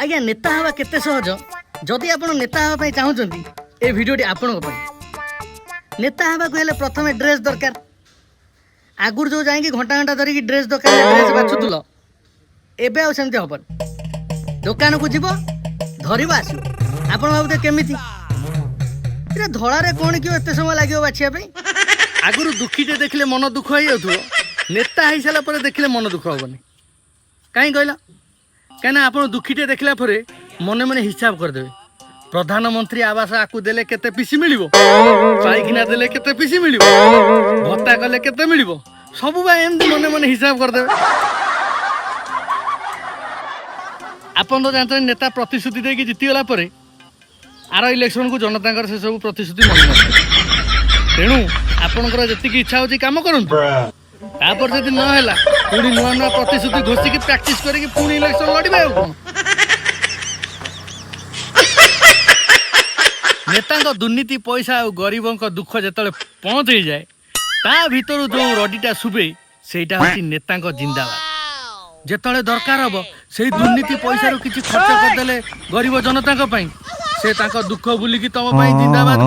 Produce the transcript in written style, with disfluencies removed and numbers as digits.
आज्ञा नेता हवा केते सहज जदि आपण नेता हवा पई चाहुचंती ए वीडियोटी आपनको पई नेता हवा को हेले प्रथमे ड्रेस दरकार आगुर जो जाएंगे घंटा घंटा धरिकी ड्रेस दरकार ड्रेस बाछुतुल एबे आ सेमती हबन दुकान को जीव धरिबा आसो आपण भाबुते केमिति इरा धड़ारे कोन कियो एते समय लागियो बाछिया पई आगुर दुखीटे देखले मन दुख होई जाउथो नेता हेई साला परे देखले मन दुख होबनी काई कहला कहना आपण दुखीटे देखला परे मने मने हिसाब कर देबे प्रधानमंत्री आवास आकु देले केते पीसी मिलिबो पाइकिना देले केते पीसी मिलिबो भत्ता कले केते मिलिबो सब बा एमदी मने मने हिसाब कर देबे आपण तो जानते नेता प्रतिश्रुति देकी जीती गला परे आर इलेक्शन को जनता से सब प्रतिश्रुति मन तेणु आपणकर जति इच्छा होची काम करंतु तापर जदि न हैला पुणी नुआ नुआ प्रतिश्रुति घोषिकी प्रैक्टिस करिकी पुणी इलेक्शन लड़िबे आ कोन नेता दुर्नीति पैसा और गरीबों का दुख जो पहुँच हो जाए ता भीतर जो रडीटा शुभे सेटा होची नेता जिंदाबाद जेतले दरकार हम से दुर्नीति पैसा रू किछि खर्च करदेले गरीब जनता से दुख बुलिकी तुम जिंदाबाद